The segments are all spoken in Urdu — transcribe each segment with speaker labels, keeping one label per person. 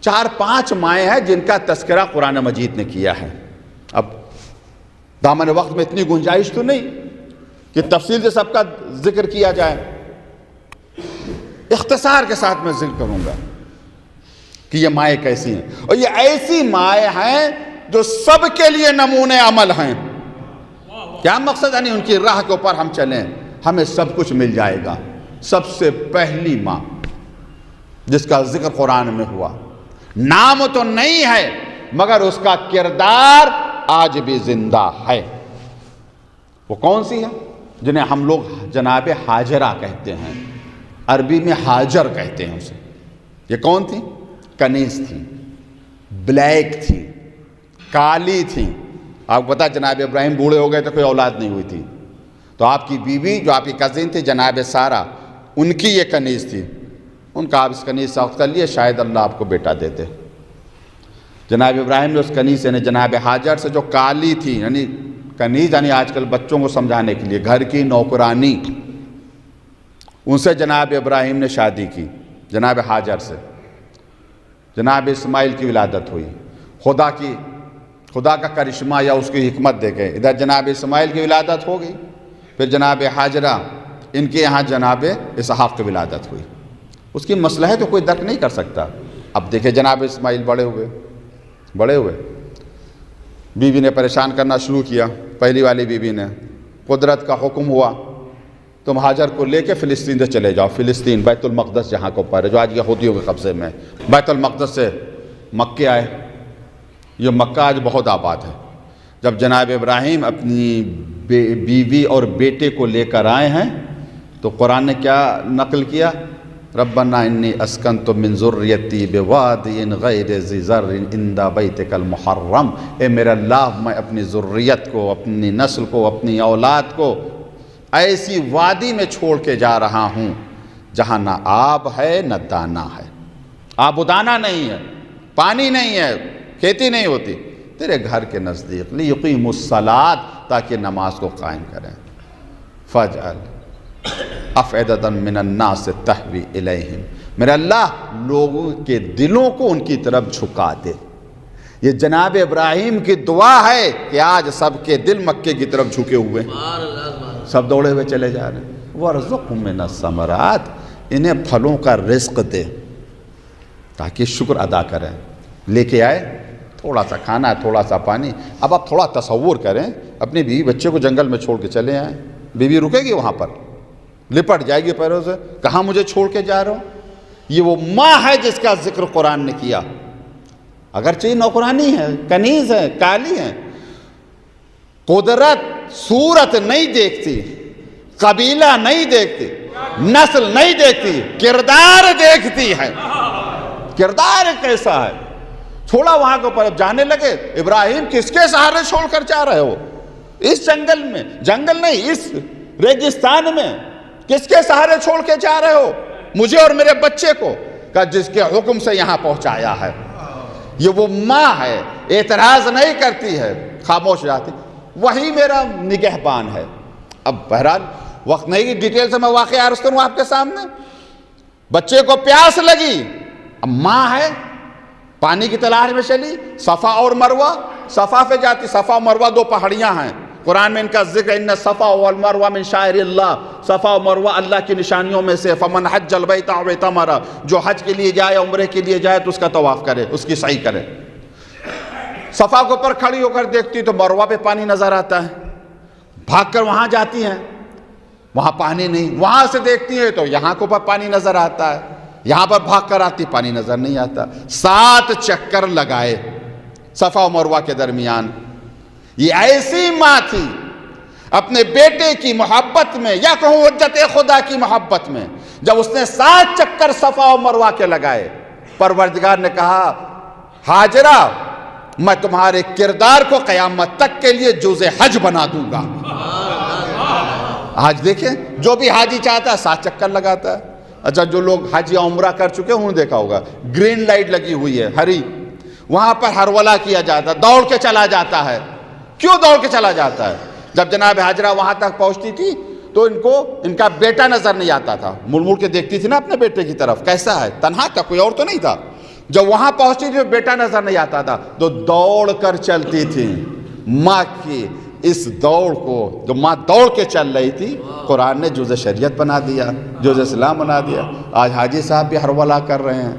Speaker 1: 4-5 مائیں ہیں جن کا تذکرہ قرآن مجید نے کیا ہے۔ اب دامن وقت میں اتنی گنجائش تو نہیں کہ تفصیل سے سب کا ذکر کیا جائے، اختصار کے ساتھ میں ذکر کروں گا کہ یہ مائیں کیسی ہیں، اور یہ ایسی مائیں ہیں جو سب کے لیے نمونے عمل ہیں۔ کیا مقصد؟ یعنی ان کی راہ کے اوپر ہم چلیں، ہمیں سب کچھ مل جائے گا۔ سب سے پہلی ماں جس کا ذکر قرآن میں ہوا، نام تو نہیں ہے مگر اس کا کردار آج بھی زندہ ہے، وہ کون سی ہے؟ جنہیں ہم لوگ جناب ہاجرہ کہتے ہیں، عربی میں ہاجر کہتے ہیں اسے۔ یہ کون تھی؟ کنیز تھی، بلیک تھی، کالی تھی۔ آپ کو پتا جناب ابراہیم بوڑھے ہو گئے تو کوئی اولاد نہیں ہوئی تھی، تو آپ کی بیوی جو آپ کی کزن تھی جناب سارہ، ان کی یہ کنیز تھی۔ ان کا آپ اس کنیز سے عقد کر لیے، شاید اللہ آپ کو بیٹا دیتے۔ جناب ابراہیم نے اس کنیز یعنی جناب ہاجر سے جو کالی تھی، یعنی کنیز یعنی آج کل بچوں کو سمجھانے کے لیے گھر کی نوکرانی، ان سے جناب ابراہیم نے شادی کی، جناب ہاجر سے۔ جناب اسماعیل کی ولادت ہوئی، خدا کا کرشمہ یا اس کی حکمت دے گئے، ادھر جناب اسماعیل کی ولادت ہو گئی، پھر جناب ہاجرہ ان کے یہاں جناب اسحاق کی ولادت ہوئی۔ اس کی مسئلہ تو کوئی درک نہیں کر سکتا۔ اب دیکھیں جناب اسماعیل بڑے ہوئے، بیوی نے پریشان کرنا شروع کیا، پہلی والی بیوی نے۔ قدرت کا حکم ہوا تم ہاجر کو لے کے فلسطین سے چلے جاؤ، فلسطین بیت المقدس جہاں کو اوپر ہے، جو آج یہودیوں کے قبضے میں ہے۔ بیت المقدس سے مکے آئے، یہ مکہ آج بہت آباد ہے۔ جب جناب ابراہیم اپنی بیوی اور بیٹے کو لے کر آئے ہیں تو قرآن نے کیا نقل کیا؟ ربنا انی اسکنت من ذریتی بوادی غیر ذی زرع عند بیتک المحرم، اے میرے اللہ میں اپنی ذریت کو، اپنی نسل کو، اپنی اولاد کو ایسی وادی میں چھوڑ کے جا رہا ہوں جہاں نہ آب ہے نہ دانا ہے، آب و دانا نہیں ہے، پانی نہیں ہے، کھیتی نہیں ہوتی، تیرے گھر کے نزدیک لیقیموا الصلاۃ، تاکہ نماز کو قائم کریں۔ فاجعل افئدۃ من الناس تہوی الیہم، میرے اللہ لوگوں کے دلوں کو ان کی طرف جھکا دے۔ یہ جناب ابراہیم کی دعا ہے کہ آج سب کے دل مکے کی طرف جھکے ہوئے ہیں، سب دوڑے ہوئے چلے جا رہے ہیں۔ وارزقہم من الثمرات، انہیں پھلوں کا رزق دے تاکہ شکر ادا کریں۔ لے کے آئے، تھوڑا سا کھانا، تھوڑا سا پانی۔ اب آپ تھوڑا تصور کریں، اپنی بیوی بچے کو جنگل میں چھوڑ کے چلے آئیں، بیوی رکے گی وہاں پر؟ لپٹ جائے گی پیروں سے، کہاں مجھے چھوڑ کے جا رہا ہوں؟ یہ وہ ماں ہے جس کا ذکر قرآن نے کیا، اگرچہ یہ نوکرانی ہے، کنیز ہے، کالی ہے، قدرت صورت نہیں دیکھتی، قبیلہ نہیں دیکھتی، نسل نہیں دیکھتی، کردار دیکھتی ہے۔ کردار کیسا ہے؟ چھوڑا وہاں کے اوپر، اب جانے لگے۔ ابراہیم کس کے سہارے چھوڑ کر جا رہے ہو؟ اس جنگل میں، جنگل نہیں، اس ریگستان میں کس کے سہارے چھوڑ کے جا رہے ہو؟ مجھے اور میرے بچے کو، کہ جس کے حکم سے یہاں پہنچایا ہے۔ یہ وہ ماں ہے، اعتراض نہیں کرتی ہے، خاموش رہتی، وہی میرا نگہبان ہے۔ اب بہرحال وقت نہیں کہ ڈیٹیل سے میں واقعہ عرض کروں آپ کے سامنے۔ بچے کو پیاس لگی، اب ماں ہے، پانی کی تلاش میں چلی، صفا اور مروہ، صفا پہ جاتی، صفا اور مروہ دو پہاڑیاں ہیں، قرآن میں ان کا ذکر، ان الصفا والمروہ من شعائر اللہ، صفا و مروہ اللہ کی نشانیوں میں سے، فمن حج البیت او اعتمر، جو حج کے لیے جائے، عمرے کے لیے جائے تو اس کا طواف کرے، اس کی سعی کرے۔ صفا کے اوپر کھڑی ہو کر دیکھتی تو مروہ پہ پانی نظر آتا ہے، بھاگ کر وہاں جاتی ہیں، وہاں پانی نہیں، وہاں سے دیکھتی ہیں تو یہاں کے اوپر پانی نظر آتا ہے، یہاں پر بھاگ کر آتی، پانی نظر نہیں آتا۔ 7 چکر لگائے صفا و مروہ کے درمیان۔ یہ ایسی ماں تھی اپنے بیٹے کی محبت میں، یا کہوں حجت خدا کی محبت میں، جب اس نے 7 چکر صفا و مروہ کے لگائے، پروردگار نے کہا ہاجرہ میں تمہارے کردار کو قیامت تک کے لیے جزء حج بنا دوں گا۔ آج دیکھیں جو بھی حاجی چاہتا ہے 7 چکر لگاتا ہے۔ اچھا جو لوگ حج یا عمرہ کر چکے انہوں نے دیکھا ہوگا، گرین لائٹ لگی ہوئی ہے ہری، وہاں پر ہرولہ کیا جاتا ہے، دوڑ کے چلا جاتا ہے۔ کیوں دوڑ کے چلا جاتا ہے؟ جب جناب ہاجرہ وہاں تک پہنچتی تھی تو ان کا بیٹا نظر نہیں آتا تھا، مڑ مڑ کے دیکھتی تھی نا اپنے بیٹے کی طرف، کیسا ہے، تنہا تھا، کوئی اور تو نہیں تھا، جب وہاں پہنچتی تھی بیٹا نظر نہیں آتا تھا تو دوڑ کر چلتی تھی. ماں کی اس دوڑ کو جو ماں دوڑ کے چل رہی تھی قرآن نے جزء شریعت بنا دیا, جزء اسلام بنا دیا. آج حاجی صاحب بھی ہرولہ کر رہے ہیں.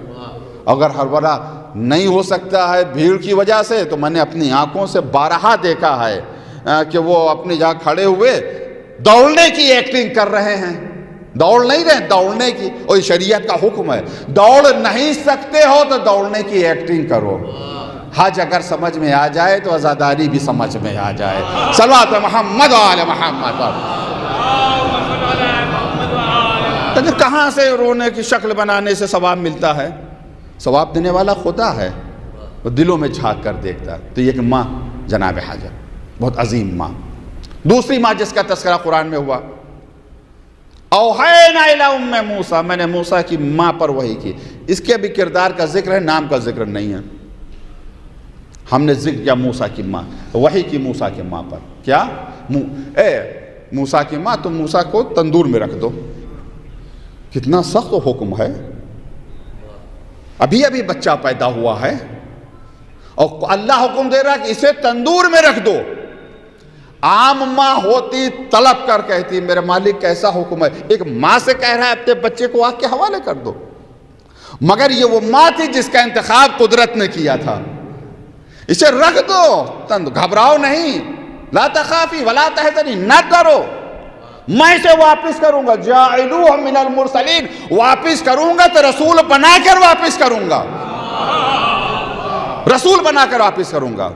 Speaker 1: اگر ہرولہ نہیں ہو سکتا ہے بھیڑ کی وجہ سے تو میں نے اپنی آنکھوں سے بارہا دیکھا ہے کہ وہ اپنی جگہ کھڑے ہوئے دوڑنے کی ایکٹنگ کر رہے ہیں. دوڑ نہیں رہے, دوڑنے کی, اور شریعت کا حکم ہے دوڑ نہیں سکتے ہو تو دوڑنے کی ایکٹنگ کرو. حج اگر سمجھ میں آ جائے تو عزاداری بھی سمجھ میں آ جائے. صلوات محمد و آل محمد. تو کہاں سے رونے کی شکل بنانے سے ثواب ملتا ہے؟ ثواب دینے والا خدا ہے, وہ دلوں میں جھانک کر دیکھتا. تو یہ کہ ماں جناب حاجر بہت عظیم ماں. دوسری ماں جس کا تذکرہ قرآن میں ہوا, اوحینا الی ام موسیٰ, میں نے موسیٰ کی ماں پر وحی کی. اس کے بھی کردار کا ذکر ہے, نام کا ذکر نہیں ہے. ہم نے ذکر کیا موسیٰ کی ماں, وحی کی موسیٰ کی ماں پر. کیا اے موسیٰ کی ماں تم موسیٰ کو تندور میں رکھ دو. کتنا سخت حکم ہے, ابھی ابھی بچہ پیدا ہوا ہے اور اللہ حکم دے رہا کہ اسے تندور میں رکھ دو. عام ماں ہوتی طلب کر کہتی میرے مالک کیسا حکم ہے. ایک ماں سے کہہ رہا ہے اپنے بچے کو آگ کے حوالے کر دو. مگر یہ وہ ماں تھی جس کا انتخاب قدرت نے کیا تھا. اسے رکھ دو, گھبراؤ نہیں, لا تخافی ولا تحزنی, نہ ڈرو, میں اسے واپس کروں گا. جاعلوہ من المرسلین, واپس کروں گا تو رسول بنا کر واپس کروں گا, رسول بنا کر واپس کروں گا.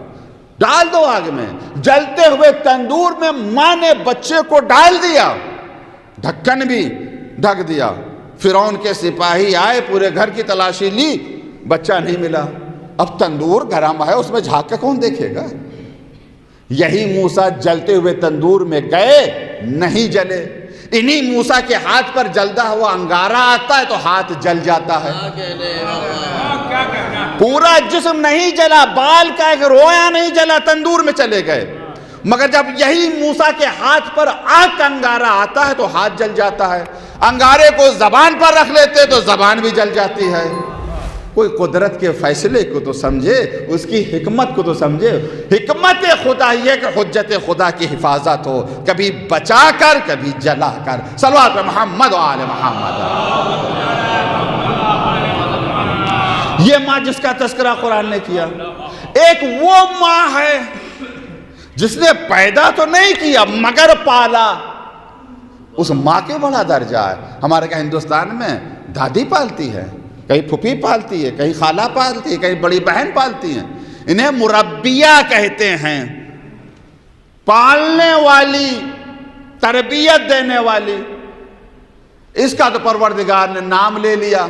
Speaker 1: ڈال دو آگ میں. جلتے ہوئے تندور میں ماں نے بچے کو ڈال دیا, ڈھکن بھی ڈھک دیا. فرعون کے سپاہی آئے, پورے گھر کی تلاشی لی, بچہ نہیں ملا. اب تندور گرم ہے, اس میں جھانک کے کون دیکھے گا. یہی موسیٰ جلتے ہوئے تندور میں گئے, نہیں جلے. انہی موسیٰ کے ہاتھ پر جلتا ہوا انگارہ آتا ہے تو ہاتھ جل جاتا ہے. پورا جسم نہیں جلا, بال کا ایک رویا نہیں جلا, تندور میں چلے گئے. مگر جب یہی موسیٰ کے ہاتھ پر آگ کا انگارہ آتا ہے تو ہاتھ جل جاتا ہے. انگارے کو زبان پر رکھ لیتے تو زبان بھی جل جاتی ہے. کوئی قدرت کے فیصلے کو تو سمجھے, اس کی حکمت کو تو سمجھے. حکمت خدا یہ کہ حجت خدا کی حفاظت ہو, کبھی بچا کر کبھی جلا کر. صلوات محمد و آل محمد. یہ ماں جس کا تذکرہ قرآن نے کیا. ایک وہ ماں ہے جس نے پیدا تو نہیں کیا مگر پالا. اس ماں کے بڑا درجہ ہے. ہمارے کہاں ہندوستان میں دادی پالتی ہے, کہیں پھپھی پالتی ہے, کہیں خالہ پالتی ہے, کہیں بڑی بہن پالتی ہیں. انہیں مربیہ کہتے ہیں, پالنے والی, تربیت دینے والی. اس کا تو پروردگار نے نام لے لیا.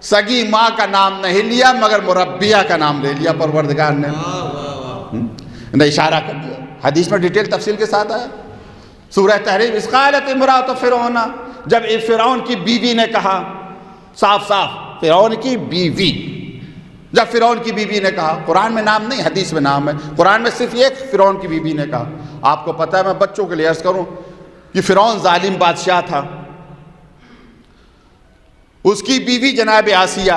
Speaker 1: سگی ماں کا نام نہیں لیا مگر مربیہ کا نام لے لیا پروردگار نے. اشارہ کر دیا, حدیث میں ڈیٹیل تفصیل کے ساتھ آیا. سورہ تحریم, اذ قالت امرأۃ فرعون, جب فرعون کی بیوی نے کہا, صاف صاف فرعون کی بیوی, جب فرعون کی بیوی نے کہا, قرآن میں نام نہیں حدیث میں نام ہے, قرآن میں صرف ایک فرعون کی بیوی نے کہا. آپ کو پتہ ہے, میں بچوں کے لیے عرض کروں کہ فرعون ظالم بادشاہ تھا. اس کی بیوی جناب آسیہ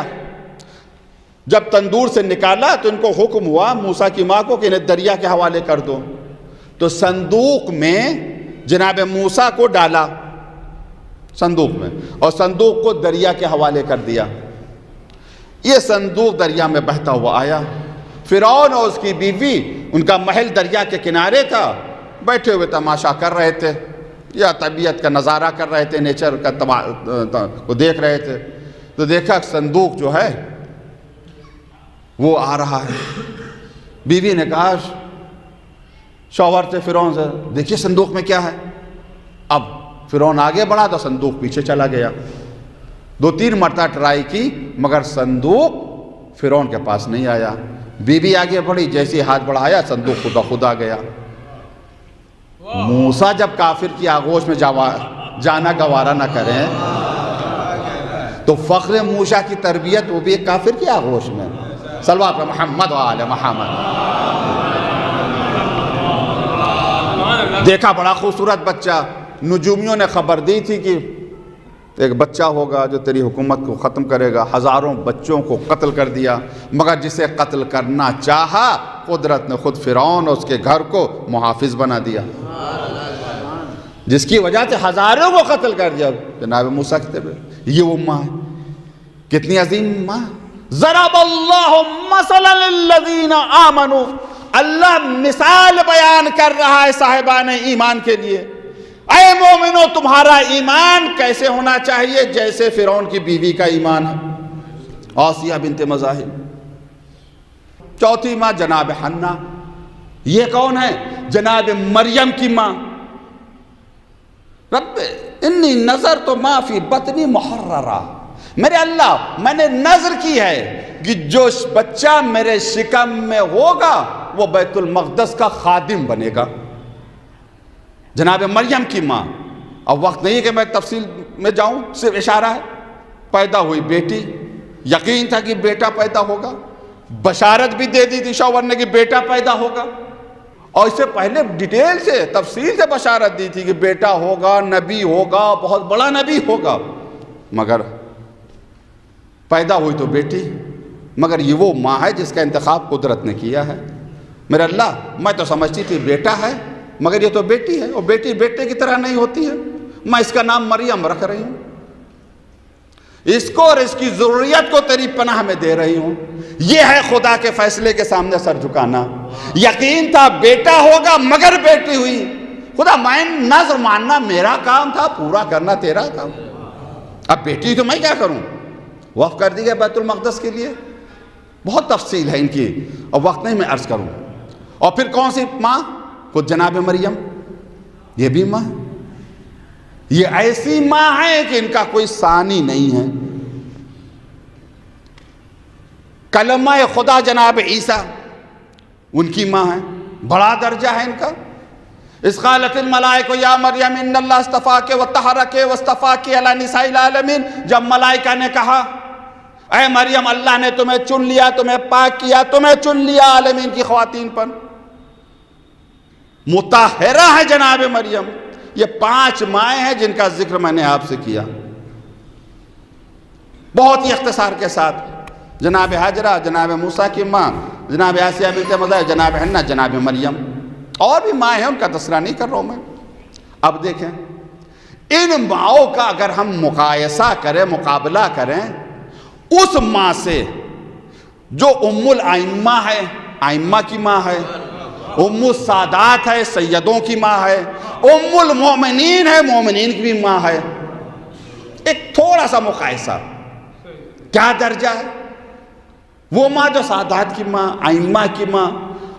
Speaker 1: جب تندور سے نکالا تو ان کو حکم ہوا موسیٰ کی ماں کو کہ انہیں دریا کے حوالے کر دو. تو صندوق میں جناب موسیٰ کو ڈالا, صندوق میں, اور صندوق کو دریا کے حوالے کر دیا. یہ صندوق دریا میں بہتا ہوا آیا. فرعون اور اس کی بیوی, ان کا محل دریا کے کنارے تھا, بیٹھے ہوئے تماشا کر رہے تھے یا طبیعت کا نظارہ کر رہے تھے, نیچر کا کو دیکھ رہے تھے. تو دیکھا صندوق جو ہے وہ آ رہا ہے. بیوی نے کہا شوہر سے, فرعون سے, دیکھیے صندوق میں کیا ہے. اب فرعون آگے بڑھا تو صندوق پیچھے چلا گیا. 2-3 مرتبہ ٹرائی کی مگر صندوق فرعون کے پاس نہیں آیا. بیوی آگے بڑھی, جیسے ہاتھ بڑھایا صندوق خود بخود آ گیا. موسیٰ جب کافر کی آغوش میں جانا گوارا نہ کریں تو فخر موسیٰ کی تربیت وہ بھی ایک کافر کی آغوش میں. صلوات محمد و آل محمد. دیکھا بڑا خوبصورت بچہ. نجومیوں نے خبر دی تھی کہ ایک بچہ ہوگا جو تیری حکومت کو ختم کرے گا، ہزاروں بچوں کو قتل کر دیا، مگر جسے قتل کرنا چاہا قدرت نے خود فرعون اور اس کے گھر کو محافظ بنا دیا، جس کی وجہ سے ہزاروں کو قتل کر دیا جناب موسیٰ کی طرف۔ یہ وہ ماں ہے، کتنی عظیم ماں۔ ضرب اللہ مثلا للذین آمنوا، اللہ مثال بیان کر رہا ہے صاحبان ایمان کے لیے۔ اے مومنو، تمہارا ایمان کیسے ہونا چاہیے؟ جیسے فرعون کی بیوی کا ایمان ہے، آسیہ بنت مزاحم۔ چوتھی ماں جناب حنہ، یہ کون ہے؟ جناب مریم کی ماں۔ رب انی نظرت ما فی بطنی محررہ، میرے اللہ میں نے نظر کی ہے کہ جو بچہ میرے شکم میں ہوگا وہ بیت المقدس کا خادم بنے گا۔ جناب مریم کی ماں۔ اب وقت نہیں کہ میں تفصیل میں جاؤں، صرف اشارہ ہے۔ پیدا ہوئی بیٹی، یقین تھا کہ بیٹا پیدا ہوگا، بشارت بھی دے دی تھی شوہر نے کہ بیٹا پیدا ہوگا، اور اس سے پہلے ڈیٹیل سے تفصیل سے بشارت دی تھی کہ بیٹا ہوگا، نبی ہوگا، بہت بڑا نبی ہوگا، مگر پیدا ہوئی تو بیٹی۔ مگر یہ وہ ماں ہے جس کا انتخاب قدرت نے کیا ہے۔ میرے اللہ، میں تو سمجھتی تھی بیٹا ہے، مگر یہ تو بیٹی ہے، اور بیٹی بیٹے کی طرح نہیں ہوتی ہے، میں اس کا نام مریم رکھ رہی ہوں، اس کو اور اس کی ضروریت کو تیری پناہ میں دے رہی ہوں۔ یہ ہے خدا کے فیصلے کے سامنے سر جھکانا۔ یقین تھا بیٹا ہوگا مگر بیٹی ہوئی۔ خدا میں نظر ماننا میرا کام تھا، پورا کرنا تیرا کام۔ اب بیٹی تو میں کیا کروں؟ وقف کر دی گیا بیت المقدس کے لیے۔ بہت تفصیل ہے ان کی اور وقت نہیں میں عرض کروں۔ اور پھر کون سی ماں؟ خود جناب مریم، یہ بھی ماں، یہ ایسی ماں ہے کہ ان کا کوئی ثانی نہیں ہے۔ کلمہ خدا جناب عیسیٰ ان کی ماں ہے، بڑا درجہ ہے ان کا۔ اذ قالت الملائکہ یا مریم ان اللہ اصطفاک وطہرک واصطفاک علی نساء العالمین، جب ملائکہ نے کہا اے مریم اللہ نے تمہیں چن لیا، تمہیں پاک کیا، تمہیں چن لیا عالمین کی خواتین پر، مطہرہ ہے جناب مریم۔ یہ 5 مائیں ہیں جن کا ذکر میں نے آپ سے کیا بہت ہی اختصار کے ساتھ۔ جناب حاجرہ، جناب موسیٰ کی ماں، جناب آسیہ بنت مزاحم، جناب حنہ، جناب مریم، اور بھی ماں ہیں ان کا تذکرہ نہیں کر رہا ہوں میں۔ اب دیکھیں ان ماؤں کا اگر ہم مقایسہ کریں، مقابلہ کریں اس ماں سے جو ام الائمہ ہے، ائمہ کی ماں ہے، ام السادات ہے، سیدوں کی ماں ہے، ام المومنین ہے، مومنین کی بھی ماں ہے، ایک تھوڑا سا مقایسہ کیا درجہ ہے؟ وہ ماں جو سادات کی ماں، ائمہ کی ماں،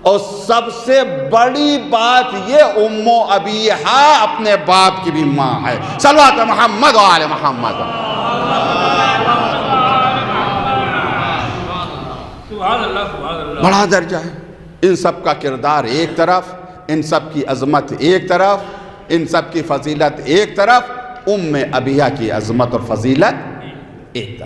Speaker 1: اور سب سے بڑی بات یہ ام ابیہا اپنے باپ کی بھی ماں ہے۔ صلوات محمد و آل محمد۔ بڑا درجہ ہے۔ ان سب کا کردار ایک طرف، ان سب کی عظمت ایک طرف، ان سب کی فضیلت ایک طرف، ام ابیہا کی عظمت اور فضیلت ایک طرف۔